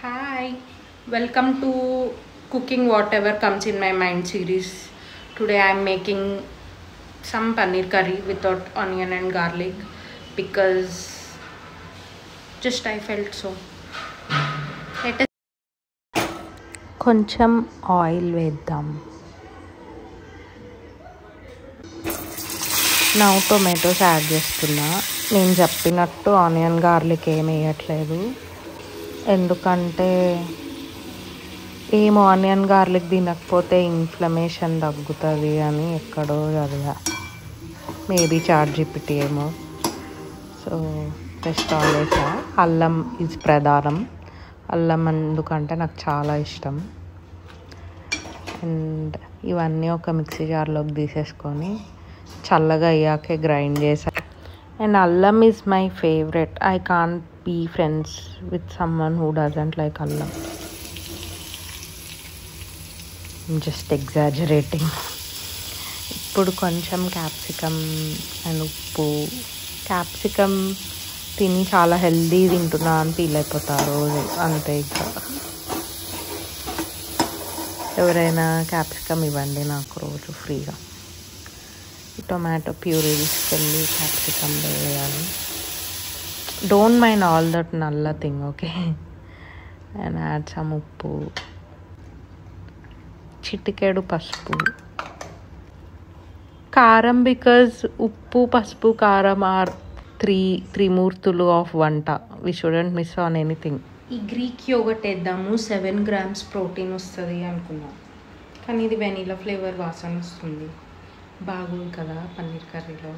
Hi, welcome to Cooking Whatever Comes in My Mind series. Today I am making some paneer curry without onion and garlic because just I felt so. Let us కొంచెం oil వేద్దాం. నా tomatoes add చేస్తున్నా. నేను చెప్పినట్టు onion garlic ఏమి వేయట్లేదు, ఎందుకంటే ఏమో ఆనియన్ గార్లిక్ తినకపోతే ఇన్ఫ్లమేషన్ తగ్గుతుంది అని ఎక్కడో చదివా, మేబీ చాట్‌జిపిటి ఏమో. సో జస్ట్ ఆల్వేస్ అల్లం ఈజ్ ప్రధానం. అల్లం ఎందుకంటే నాకు చాలా ఇష్టం. అండ్ ఇవన్నీ ఒక మిక్సీ జార్లోకి తీసేసుకొని చల్లగా అయ్యాకే గ్రైండ్ చేశాను. అండ్ అల్లం is my favourite. I can't be friends with someone who doesn't like అల్లం. Just exaggerating. ఇప్పుడు కొంచెం క్యాప్సికమ్ అండ్ ఉప్పు. క్యాప్సికమ్ తిని చాలా హెల్దీ తింటున్నా అని ఫీల్ అయిపోతారు అంతే. ఇంకా ఎవరైనా క్యాప్సికమ్ ఇవ్వండి నాకు రోజు ఫ్రీగా. టొమాటో ప్యూరీ తీసుకెళ్ళి క్యాప్సికమ్లో వేయాలి. డోంట్ మైండ్ ఆల్ దట్ నల్ల thing, okay. And add some ఉప్పు, చిటికెడు పసుపు, కారం. బికాజ్ ఉప్పు, పసుపు, కారం ఆర్ త్రిమూర్తులు ఆఫ్ వంట. We shouldn't miss on anything. ఈ గ్రీక్ యోగర్ట్ వేద్దాము, 7 grams ప్రోటీన్ వస్తుంది అనుకున్నాం, కానీ ఇది వెనీలా ఫ్లేవర్ వాసన వస్తుంది. బాగుంది కదా పన్నీర్ కర్రీలో.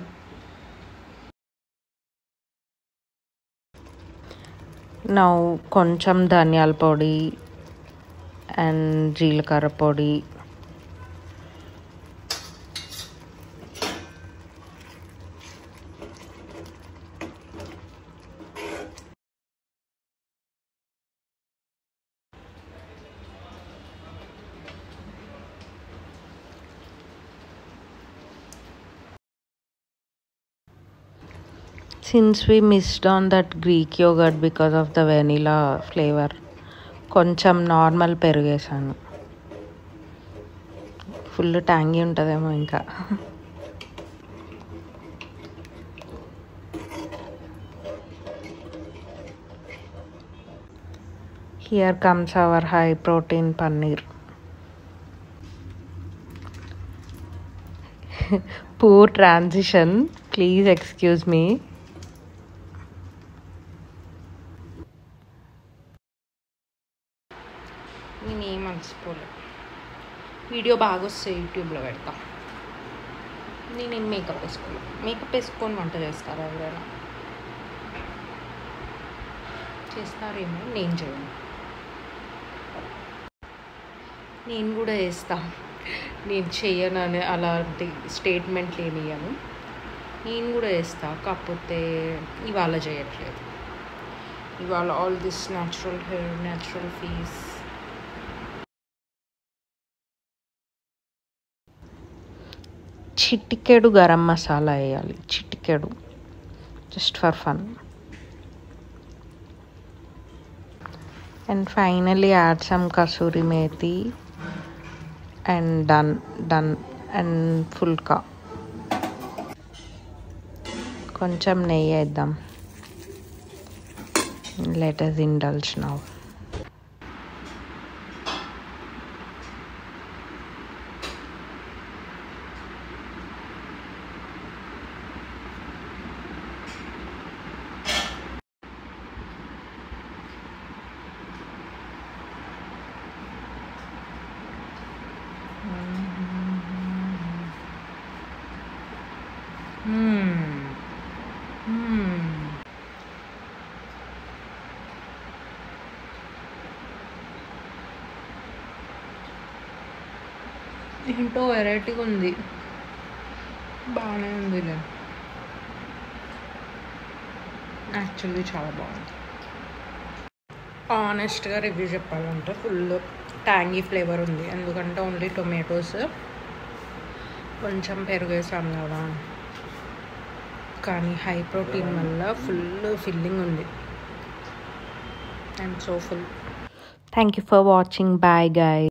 నా కొంచెం ధనియాల పొడి అండ్ జీలకర్ర పొడి, since we missed on that Greek yogurt because of the vanilla flavor, కొంచెం నార్మల్ పెరుగేసాను. ఫుల్ ట్యాంగీ ఉంటుందేమో ఇంకా. Here comes our high protein paneer. Poor transition, please excuse me. నేనేం మర్చిపోలే, వీడియో బాగా వస్తే యూట్యూబ్లో పెడతా. నేనేం మేకప్ వేసుకొని వంట చేస్తారా? ఎవరైనా చేస్తారేమో, నేను చేయను. నేను కూడా చేస్తా, నేను చెయ్యను అని అలాంటి స్టేట్మెంట్లు ఏమి ఇయ్యను. నేను కూడా చేస్తా, కాకపోతే ఇవాళ చేయట్లేదు. ఇవాళ all this natural hair, natural face. చిటికెడు గరం మసాలా వేయాలి, చిటికెడు, just for fun. And finally add some kasuri methi and done. And phulka కొంచెం నెయ్యి వేద్దాం. Let us indulge now. ఏంటో వెరైటీగా ఉంది, బాగానే ఉందిలే. యాక్చువల్లీ చాలా బాగుంది. ఆనెస్ట్గా రివ్యూ చెప్పాలంటే ఫుల్ ట్యాంగీ ఫ్లేవర్ ఉంది, ఎందుకంటే ఓన్లీ టొమాటోస్, కొంచెం పెరుగు వేసాం కదా. కానీ హై ప్రోటీన్ వల్ల ఫుల్ ఫిల్లింగ్ ఉంది. I'm so full. Thank you for watching. Bye guys.